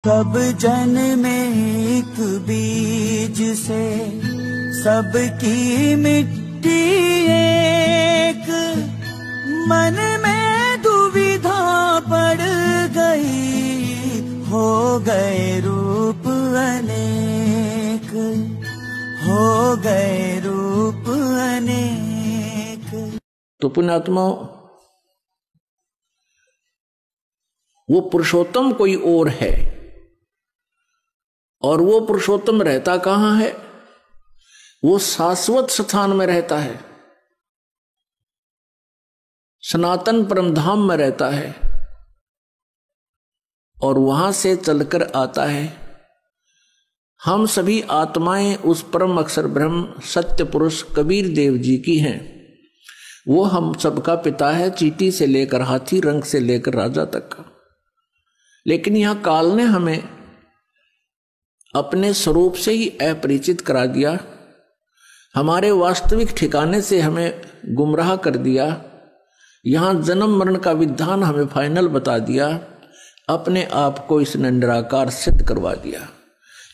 सब जन में एक बीज से सबकी मिट्टी एक, मन में दुविधा पड़ गई, हो गए रूप अनेक, हो गए रूप अनेक। तो पुण्यात्मा, वो पुरुषोत्तम कोई और है, और वो पुरुषोत्तम रहता कहां है? वो शाश्वत स्थान में रहता है, सनातन परमधाम में रहता है, और वहां से चलकर आता है। हम सभी आत्माएं उस परम अक्षर ब्रह्म सत्य पुरुष कबीर देव जी की हैं। वो हम सबका पिता है, चींटी से लेकर हाथी, रंग से लेकर राजा तक का। लेकिन यहां काल ने हमें अपने स्वरूप से ही अपरिचित करा दिया, हमारे वास्तविक ठिकाने से हमें गुमराह कर दिया। यहां जन्म मरण का विधान हमें फाइनल बता दिया, अपने आप को इसने निराकार सिद्ध करवा दिया।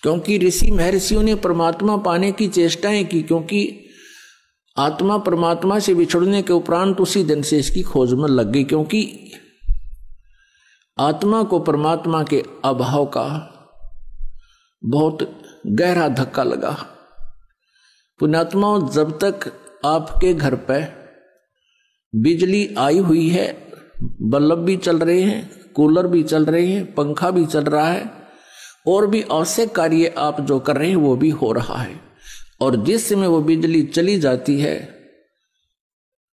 क्योंकि ऋषि महर्षियों ने परमात्मा पाने की चेष्टाएं की, क्योंकि आत्मा परमात्मा से बिछड़ने के उपरांत उसी दिन से इसकी खोज में लग गई, क्योंकि आत्मा को परमात्मा के अभाव का बहुत गहरा धक्का लगा। पुण्यात्माओं, जब तक आपके घर पे बिजली आई हुई है, बल्ब भी चल रहे हैं, कूलर भी चल रहे हैं, पंखा भी चल रहा है, और भी आवश्यक कार्य आप जो कर रहे हैं वो भी हो रहा है, और जिस समय वो बिजली चली जाती है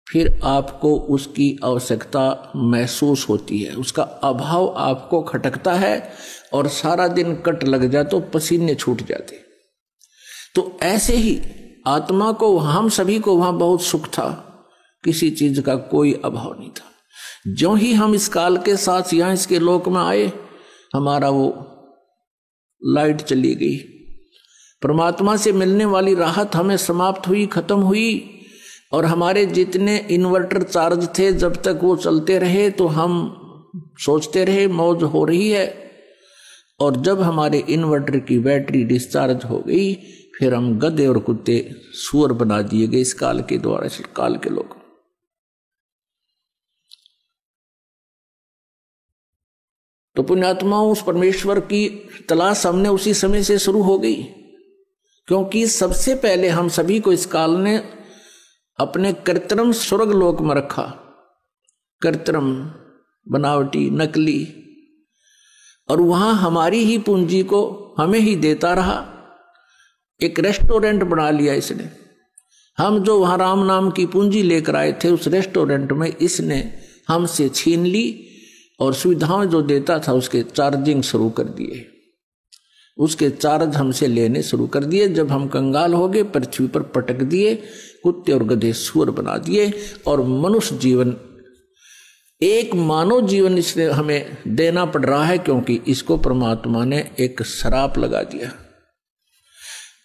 फिर आपको उसकी आवश्यकता महसूस होती है, उसका अभाव आपको खटकता है, और सारा दिन कट लग जाए तो पसीने छूट जाते। तो ऐसे ही आत्मा को, हम सभी को वहां बहुत सुख था, किसी चीज का कोई अभाव नहीं था। जो ही हम इस काल के साथ यहां इसके लोक में आए, हमारा वो लाइट चली गई, परमात्मा से मिलने वाली राहत हमें समाप्त हुई, खत्म हुई। और हमारे जितने इन्वर्टर चार्ज थे, जब तक वो चलते रहे तो हम सोचते रहे मौज हो रही है, और जब हमारे इन्वर्टर की बैटरी डिस्चार्ज हो गई, फिर हम गधे और कुत्ते सुअर बना दिए गए इस काल के द्वारा, इस काल के लोग। तो पुण्यात्माओं, उस परमेश्वर की तलाश हमने उसी समय से शुरू हो गई, क्योंकि सबसे पहले हम सभी को इस काल ने अपने कृत्रिम स्वर्ग लोक में रखा। कृत्रिम, बनावटी, नकली, और वहां हमारी ही पूंजी को हमें ही देता रहा। एक रेस्टोरेंट बना लिया इसने। हम जो वहां राम नाम की पूंजी लेकर आए थे, उस रेस्टोरेंट में इसने हमसे छीन ली, और सुविधाएं जो देता था उसके चार्जिंग शुरू कर दिए, उसके चार्ज हमसे लेने शुरू कर दिए। जब हम कंगाल हो गए, पृथ्वी पर पटक दिए, कुत्ते और गधे सुअर बना दिए, और मनुष्य जीवन, एक मानव जीवन इसने हमें देना पड़ रहा है, क्योंकि इसको परमात्मा ने एक श्राप लगा दिया।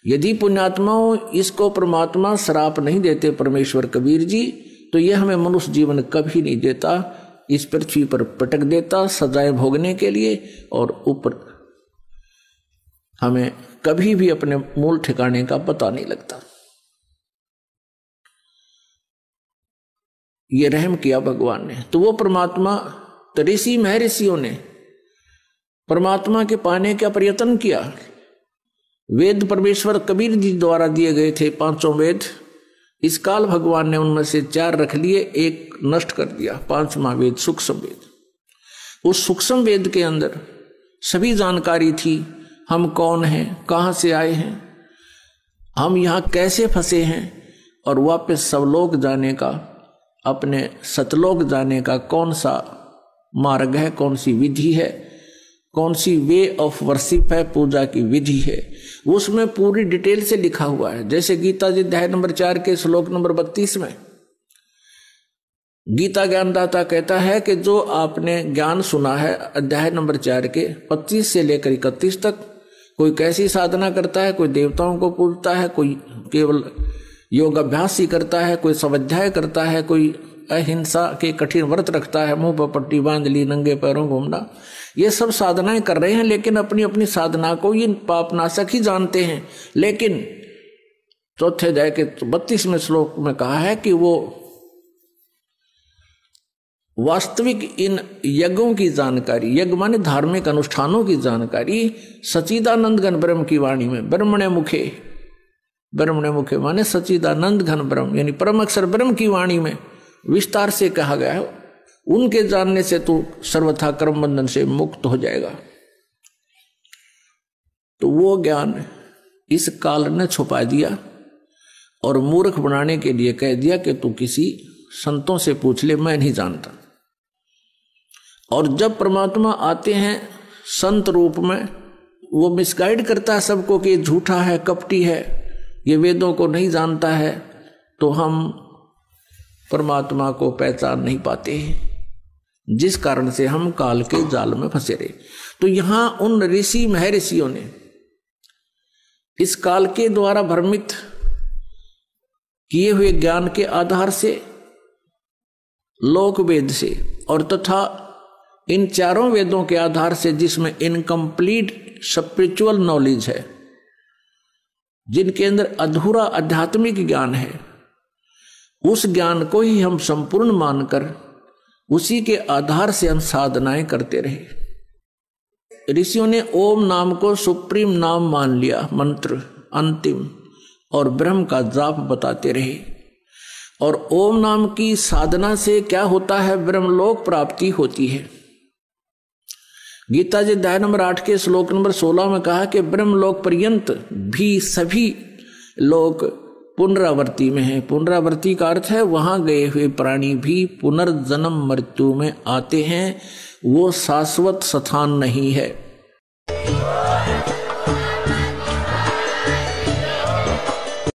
यदि पुण्यात्माओं इसको परमात्मा श्राप नहीं देते, परमेश्वर कबीर जी, तो यह हमें मनुष्य जीवन कभी नहीं देता, इस पृथ्वी पर पटक देता सजाएं भोगने के लिए, और ऊपर हमें कभी भी अपने मूल ठिकाने का पता नहीं लगता। ये रहम किया भगवान ने। तो वो परमात्मा, ऋषि महर्षियों ने परमात्मा के पाने का प्रयत्न किया। वेद परमेश्वर कबीर जी द्वारा दिए गए थे, 5 वेद। इस काल भगवान ने उनमें से 4 रख लिए, एक नष्ट कर दिया। 5वां वेद सूक्ष्म वेद। उस सूक्ष्म वेद के अंदर सभी जानकारी थी, हम कौन हैं, कहां से आए हैं, हम यहां कैसे फंसे हैं, और वापस सवलोक जाने का, अपने सतलोक जाने का कौन सा मार्ग है, कौन सी विधि है, कौन सी वे ऑफ वर्शिप है, पूजा की विधि है, उसमें पूरी डिटेल से लिखा हुआ है। जैसे गीता जी अध्याय नंबर 4 के श्लोक नंबर 32 में गीता ज्ञानदाता कहता है कि जो आपने ज्ञान सुना है अध्याय नंबर 4 के 25 से लेकर 31 तक, कोई कैसी साधना करता है, कोई देवताओं को पूजता है, कोई केवल योग अभ्यास ही करता है, कोई स्वाध्याय करता है, कोई अहिंसा के कठिन व्रत रखता है, मुंह पर पट्टी बांध ली, नंगे पैरों घूमना, ये सब साधनाएं कर रहे हैं, लेकिन अपनी अपनी साधना को ये पापनाशक ही जानते हैं। लेकिन चौथे अध्याय के 32वें श्लोक में कहा है कि वो वास्तविक इन यज्ञों की जानकारी, यज्ञ माने धार्मिक अनुष्ठानों की जानकारी सच्चिदानंद घन ब्रह्म की वाणी में, ब्रह्मणे मुखे माने सच्चिदानंद घन ब्रह्म यानी परम अक्षर ब्रह्म की वाणी में विस्तार से कहा गया है। उनके जानने से तू सर्वथा कर्म बंधन से मुक्त हो जाएगा। तो वो ज्ञान इस काल ने छुपा दिया और मूर्ख बनाने के लिए कह दिया कि तू किसी संतों से पूछ ले, मैं नहीं जानता। और जब परमात्मा आते हैं संत रूप में, वो मिसगाइड करता है सबको कि ये झूठा है, कपटी है, ये वेदों को नहीं जानता है, तो हम परमात्मा को पहचान नहीं पाते हैं, जिस कारण से हम काल के जाल में फंसे रहे। तो यहां उन ऋषि महर्षियों ने इस काल के द्वारा भ्रमित किए हुए ज्ञान के आधार से, लोक वेद से और तथा इन चारों वेदों के आधार से, जिसमें इनकम्प्लीट स्पिरिचुअल नॉलेज है, जिनके अंदर अधूरा आध्यात्मिक ज्ञान है, उस ज्ञान को ही हम संपूर्ण मानकर उसी के आधार से हम साधनाएं करते रहे। ऋषियों ने ओम नाम को सुप्रीम नाम मान लिया, मंत्र अंतिम, और ब्रह्म का जाप बताते रहे। और ओम नाम की साधना से क्या होता है? ब्रह्मलोक प्राप्ति होती है। गीता जी अध्याय नंबर 8 के श्लोक नंबर 16 में कहा कि ब्रह्मलोक पर्यंत भी सभी लोग पुनरावृत्ति में है। पुनरावृत्ति का अर्थ है वहां गए हुए प्राणी भी पुनर्जन्म मृत्यु में आते हैं, वो शाश्वत स्थान नहीं है।